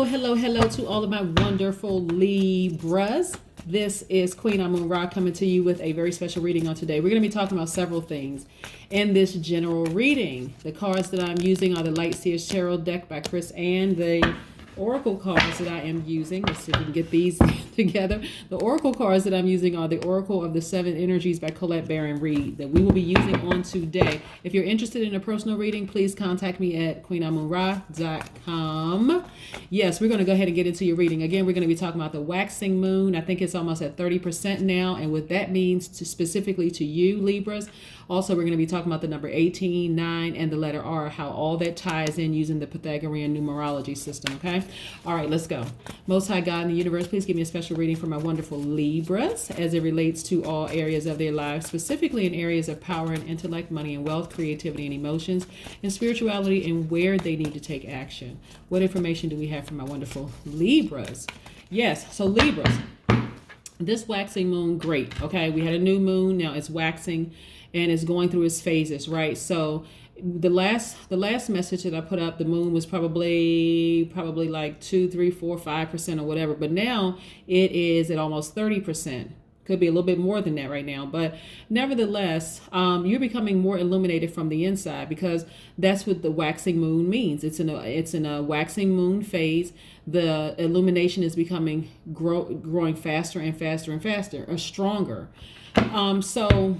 Hello to all of my wonderful Libras. This is Queen Amun Ra coming to you with a very special reading on today. We're going to be talking about several things in this general reading. The cards that I'm using are the Light Seers Tarot deck by Chris and the Oracle cards that I am using. Let's see if we can get these together. The Oracle cards that I'm using are the Oracle of the Seven Energies by Colette Baron Reed that we will be using on today. If you're interested in a personal reading, please contact me at queenamunra.com. Yes, we're going to go ahead and get into your reading. Again, we're going to be talking about the waxing moon. I think it's almost at 30% now, and what that means specifically to you, Libras. Also, we're going to be talking about the number 18, 9, and the letter R, how all that ties in using the Pythagorean numerology system, okay? All right, let's go. Most High God in the universe, please give me a special reading for my wonderful Libras as it relates to all areas of their lives, specifically in areas of power and intellect, money and wealth, creativity and emotions, and spirituality, and where they need to take action. What information do we have for my wonderful Libras? Yes, so Libras, this waxing moon, great, okay? We had a new moon, now it's waxing, and it's going through its phases, right? So the last message that I put up, the moon was probably like 2, 3, 4, 5% or whatever, but now it is at almost 30%. Could be a little bit more than that right now, but nevertheless, you're becoming more illuminated from the inside, because that's what the waxing moon means. It's in a waxing moon phase. The illumination is becoming growing faster and faster and faster, or stronger. So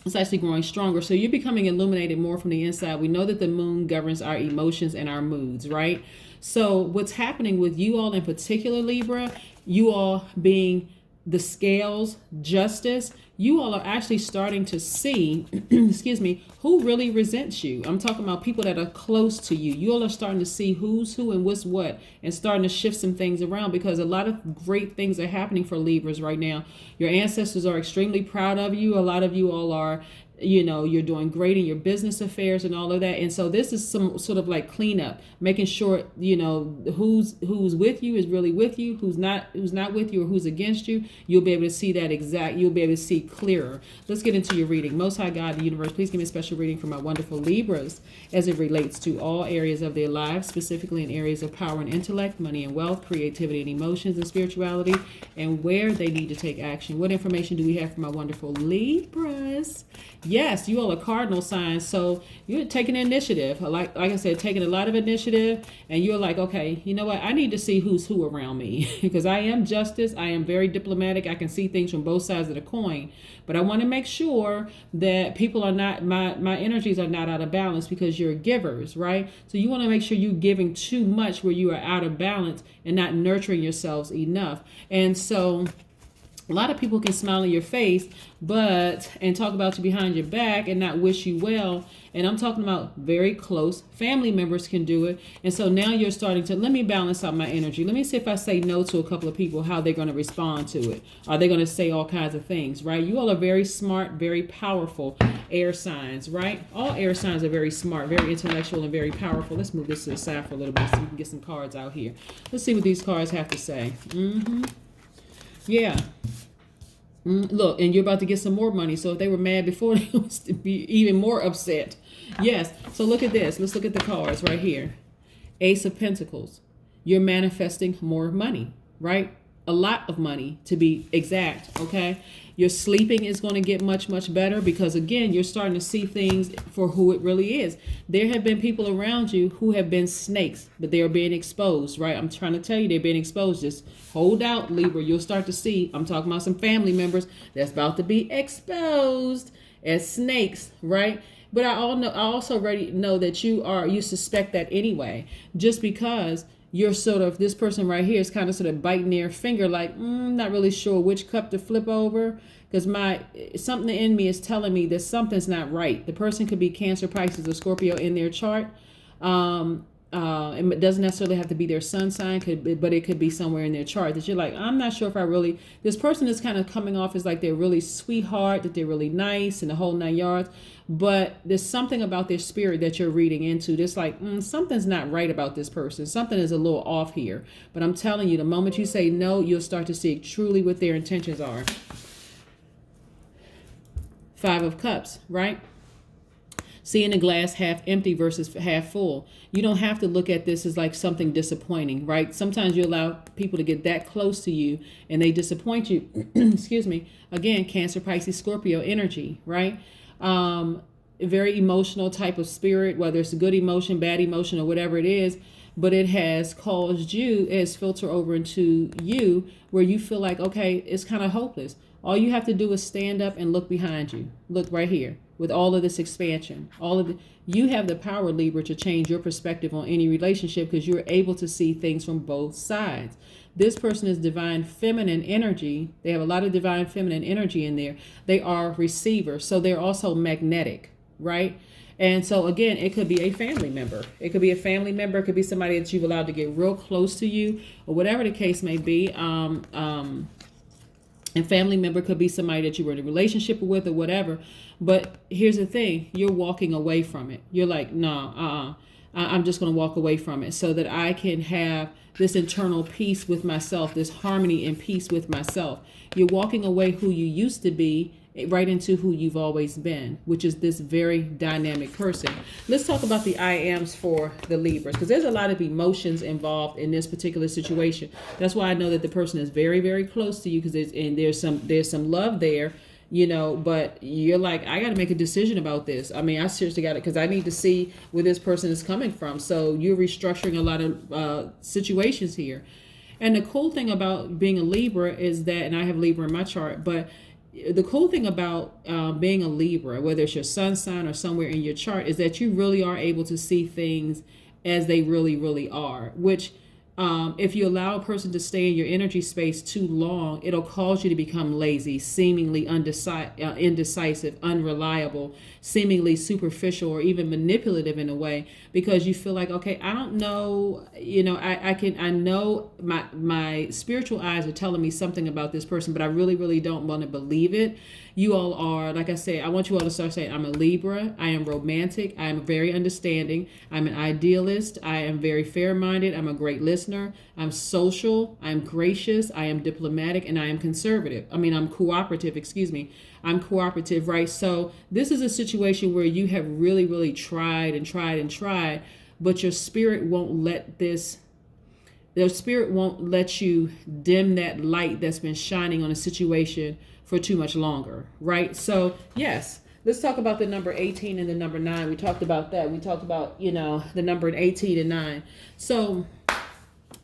it's actually growing stronger. So you're becoming illuminated more from the inside. We know that the moon governs our emotions and our moods, right? So what's happening with you all in particular, Libra, you all being the scales, justice, you all are actually starting to see, excuse me, who really resents you. I'm talking about people that are close to you. You all are starting to see who's who and what's what, and starting to shift some things around, because a lot of great things are happening for Libras right now. Your ancestors are extremely proud of you. A lot of you all are, you're doing great in your business affairs and all of that. And so this is some sort of like cleanup, making sure, who's with you is really with you, who's not with you, or who's against you. You'll be able to see that you'll be able to see clearer. Let's get into your reading. Most High God, the universe, please give me a special reading for my wonderful Libras as it relates to all areas of their lives, specifically in areas of power and intellect, money and wealth, creativity and emotions, and spirituality, and where they need to take action. What information do we have for my wonderful Libras? Yes, you all are cardinal signs, so you're taking initiative. Like I said, taking a lot of initiative, and you're like, okay, you know what? I need to see who's who around me, because I am justice. I am very diplomatic. I can see things from both sides of the coin, but I want to make sure that people are not, my energies are not out of balance, because you're givers, right? So you want to make sure you're giving too much where you are out of balance and not nurturing yourselves enough. And so a lot of people can smile in your face, and talk about you behind your back and not wish you well. And I'm talking about very close family members can do it. And so now you're starting to, let me balance out my energy. Let me see if I say no to a couple of people, how they're going to respond to it. Are they going to say all kinds of things, right? You all are very smart, very powerful air signs, right? All air signs are very smart, very intellectual, and very powerful. Let's move this to the side for a little bit so we can get some cards out here. Let's see what these cards have to say. Yeah. Look, and you're about to get some more money. So if they were mad before, they will be even more upset. Yes. So look at this. Let's look at the cards right here. Ace of Pentacles. You're manifesting more money, right? A lot of money, to be exact, okay? Your sleeping is going to get much, much better, because, again, you're starting to see things for who it really is. There have been people around you who have been snakes, but they are being exposed, right? I'm trying to tell you, they're being exposed. Just hold out, Libra. You'll start to see. I'm talking about some family members that's about to be exposed as snakes, right? But I also already know that you suspect that anyway, just because you're sort of, this person right here is kind of sort of biting their finger, like, not really sure which cup to flip over, because something in me is telling me that something's not right. The person could be Cancer, Pisces, or Scorpio in their chart. And it doesn't necessarily have to be their sun sign, but it could be somewhere in their chart that you're like, I'm not sure if I really, this person is kind of coming off as like they're really sweetheart, that they're really nice and the whole 9 yards, but there's something about their spirit that you're reading into. That's like, something's not right about this person. Something is a little off here. But I'm telling you, the moment you say no, you'll start to see truly what their intentions are. 5 of Cups, right? Seeing the glass half empty versus half full. You don't have to look at this as like something disappointing, right? Sometimes you allow people to get that close to you and they disappoint you. Excuse me. Again, Cancer, Pisces, Scorpio energy, right? A very emotional type of spirit, whether it's a good emotion, bad emotion, or whatever it is, but it has caused you, it has filtered over into you where you feel like, okay, it's kind of hopeless. All you have to do is stand up and look behind you. Look right here with all of this expansion. You have the power, Libra, to change your perspective on any relationship because you're able to see things from both sides. This person is divine feminine energy. They have a lot of divine feminine energy in there. They are receivers, so they're also magnetic, right? And so again, it could be a family member. It could be a family member. It could be somebody that you've allowed to get real close to you, or whatever the case may be. And family member could be somebody that you were in a relationship with or whatever. But here's the thing, you're walking away from it. You're like, no, I'm just going to walk away from it so that I can have this internal peace with myself, this harmony and peace with myself. You're walking away who you used to be right into who you've always been, which is this very dynamic person. Let's talk about the I ams for the Libras, because there's a lot of emotions involved in this particular situation. That's why I know that the person is very, very close to you, because there's some love there, you know, but you're like, I got to make a decision about this. I mean, I seriously got it, because I need to see where this person is coming from. So you're restructuring a lot of situations here. And the cool thing about being a Libra is that, and I have Libra in my chart, but the cool thing about being a Libra, whether it's your sun sign or somewhere in your chart, is that you really are able to see things as they really, really are, which if you allow a person to stay in your energy space too long, it'll cause you to become lazy, seemingly indecisive, unreliable, seemingly superficial, or even manipulative in a way, because you feel like, okay, I don't know, you know, I know my spiritual eyes are telling me something about this person, but I really, really don't want to believe it. You all are, like I say, I want you all to start saying, I'm a Libra, I am romantic, I am very understanding, I'm an idealist, I am very fair-minded, I'm a great listener, I'm social, I'm gracious, I am diplomatic, and I am conservative. I'm cooperative, I'm cooperative, right? So this is a situation where you have really, really tried and tried and tried, but your spirit won't let you dim that light that's been shining on a situation for too much longer, right? So yes, let's talk about the number 18 and the number 9. We talked about that. We talked about, you know, the number 18 and 9. So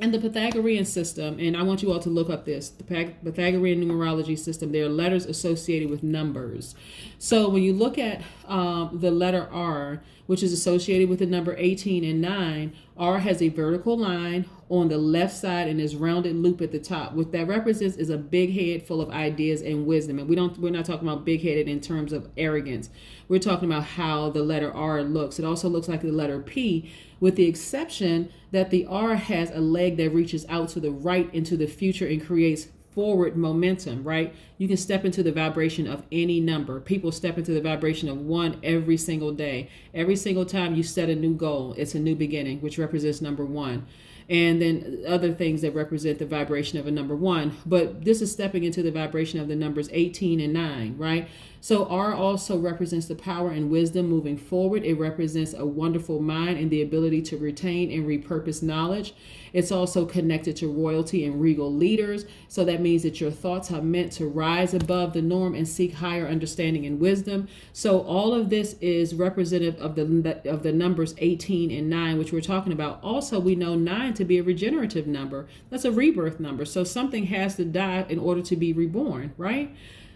in the Pythagorean system, and I want you all to look up this, the Pythagorean numerology system, there are letters associated with numbers. So when you look at the letter R, which is associated with the number 18 and 9, R has a vertical line on the left side and this rounded loop at the top. What that represents is a big head full of ideas and wisdom. And we're not talking about big headed in terms of arrogance. We're talking about how the letter R looks. It also looks like the letter P, with the exception that the R has a leg that reaches out to the right into the future and creates forward momentum, right? You can step into the vibration of any number. People step into the vibration of 1 every single day. Every single time you set a new goal, it's a new beginning, which represents number 1. And then other things that represent the vibration of a number 1. But this is stepping into the vibration of the numbers 18 and 9, right? So R also represents the power and wisdom moving forward. It represents a wonderful mind and the ability to retain and repurpose knowledge. It's also connected to royalty and regal leaders. So that means that your thoughts are meant to rise above the norm and seek higher understanding and wisdom. So all of this is representative of the numbers 18 and 9, which we're talking about. Also, we know 9 to be a regenerative number. That's a rebirth number. So something has to die in order to be reborn, right?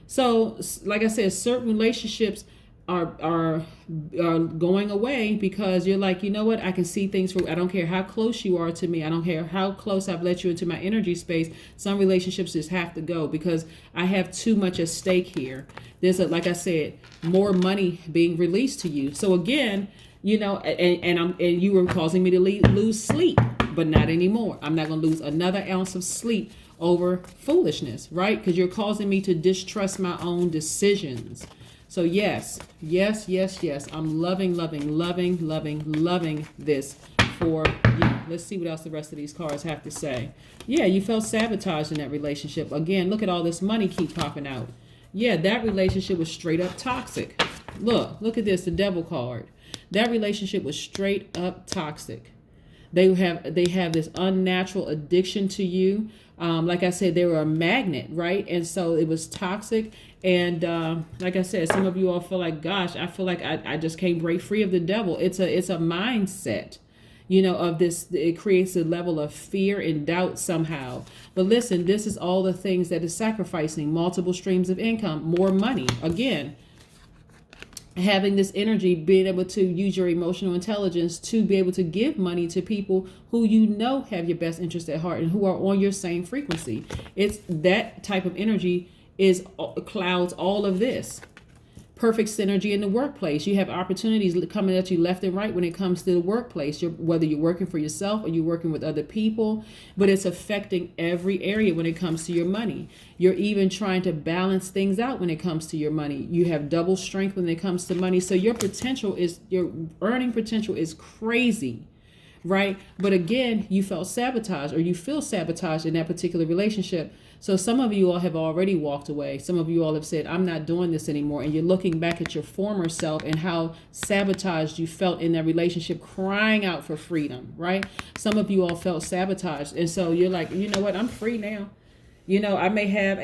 So, like I said, certain relationships are going away because you're like, you know what? I can see things I don't care how close you are to me. I don't care how close I've let you into my energy space. Some relationships just have to go because I have too much at stake here. There's like I said, more money being released to you. So again, you know, and you were causing me to lose sleep, but not anymore. I'm not going to lose another ounce of sleep over foolishness, right? Because you're causing me to distrust my own decisions. So yes, I'm loving this for you. Let's see what else the rest of these cards have to say. Yeah, you felt sabotaged in that relationship. Again, look at all this money keep popping out. Yeah, that relationship was straight up toxic. Look at this, the devil card. That relationship was straight up toxic. They have this unnatural addiction to you. Like I said, they were a magnet, right? And so it was toxic. And like I said, some of you all feel like, gosh, I feel like I just can't break free of the devil. It's a mindset, of this. It creates a level of fear and doubt somehow. But listen, this is all the things that is sacrificing: multiple streams of income, more money. Again, having this energy, being able to use your emotional intelligence to be able to give money to people who have your best interest at heart and who are on your same frequency. It's that type of energy clouds all of this. Perfect synergy in the workplace. You have opportunities coming at you left and right when it comes to the workplace, whether you're working for yourself or you're working with other people, but it's affecting every area when it comes to your money. You're even trying to balance things out when it comes to your money. You have double strength when it comes to money. So your earning potential is crazy. Right? But again, you felt sabotaged, or you feel sabotaged in that particular relationship. So some of you all have already walked away. Some of you all have said, I'm not doing this anymore. And you're looking back at your former self and how sabotaged you felt in that relationship, crying out for freedom, right? Some of you all felt sabotaged. And so you're like, you know what? I'm free now. I may have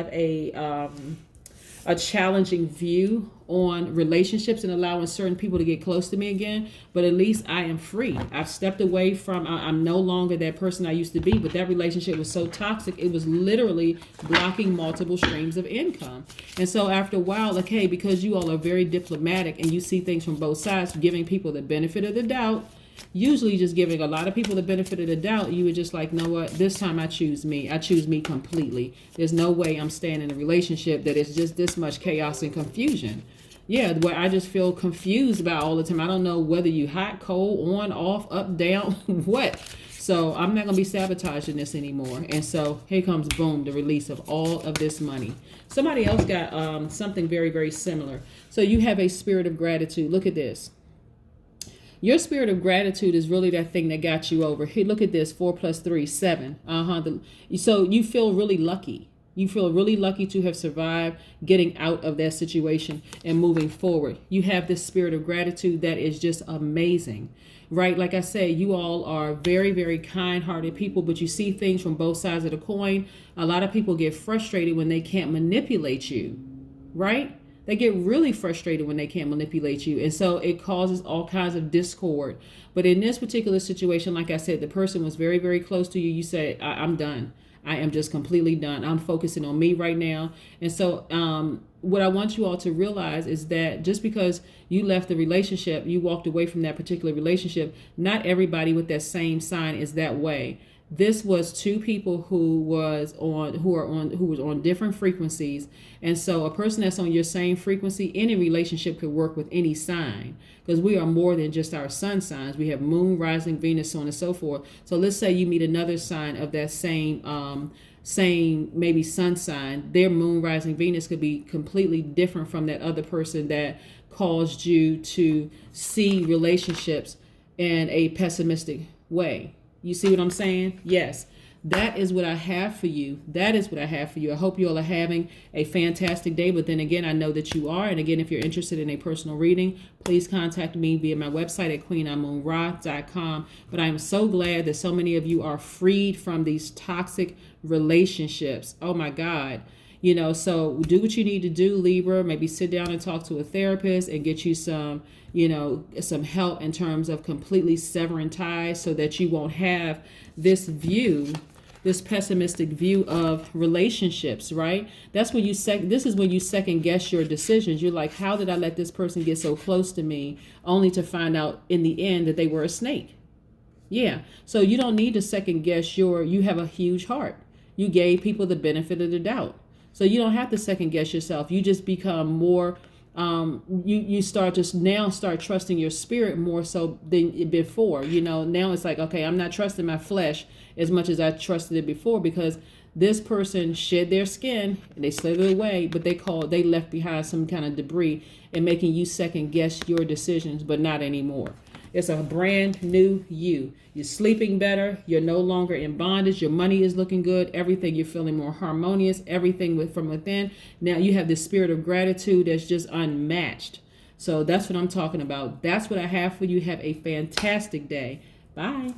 a challenging view on relationships and allowing certain people to get close to me again, but at least I am free. I've stepped away from, I'm no longer that person I used to be, but that relationship was so toxic, it was literally blocking multiple streams of income. And so after a while, okay, because you all are very diplomatic and you see things from both sides, giving people the benefit of the doubt, usually just giving a lot of people the benefit of the doubt, you were just like, know what, this time I choose me. I choose me completely. There's no way I'm staying in a relationship that is just this much chaos and confusion. Yeah, where I just feel confused about all the time. I don't know whether you hot, cold, on, off, up, down, what. So I'm not going to be sabotaging this anymore. And so here comes, boom, the release of all of this money. Somebody else got something very, very similar. So you have a spirit of gratitude. Look at this. Your spirit of gratitude is really that thing that got you over. Here, look at this. 4 + 3, 7. So you feel really lucky. You feel really lucky to have survived getting out of that situation and moving forward. You have this spirit of gratitude that is just amazing, right? Like I say, you all are very, very kind-hearted people, but you see things from both sides of the coin. A lot of people get frustrated when they can't manipulate you, right? They get really frustrated when they can't manipulate you. And so it causes all kinds of discord. But in this particular situation, like I said, the person was very, very close to you. You said, I'm done. I am just completely done. I'm focusing on me right now. And so what I want you all to realize is that just because you left the relationship, you walked away from that particular relationship, not everybody with that same sign is that way. This was two people who was on different frequencies. And so a person that's on your same frequency, any relationship could work with any sign, because we are more than just our sun signs. We have moon, rising, Venus, so on and so forth. So let's say you meet another sign of that same maybe sun sign. Their moon, rising, Venus could be completely different from that other person that caused you to see relationships in a pessimistic way. You see what I'm saying? Yes. That is what I have for you. That is what I have for you. I hope you all are having a fantastic day. But then again, I know that you are. And again, if you're interested in a personal reading, please contact me via my website at queenamunra.com. But I am so glad that so many of you are freed from these toxic relationships. Oh my God. So do what you need to do, Libra. Maybe sit down and talk to a therapist and get you some help in terms of completely severing ties, so that you won't have this pessimistic view of relationships, right? This is when you second guess your decisions. You're like, how did I let this person get so close to me, only to find out in the end that they were a snake? Yeah. So you don't need to second guess you have a huge heart. You gave people the benefit of the doubt. So you don't have to second guess yourself. You just become more, you start trusting your spirit more so than before. Now it's like, okay, I'm not trusting my flesh as much as I trusted it before, because this person shed their skin and they slithered away, but they left behind some kind of debris and making you second guess your decisions, but not anymore. It's a brand new you. You're sleeping better. You're no longer in bondage. Your money is looking good. Everything, you're feeling more harmonious. Everything from within. Now you have this spirit of gratitude that's just unmatched. So that's what I'm talking about. That's what I have for you. Have a fantastic day. Bye.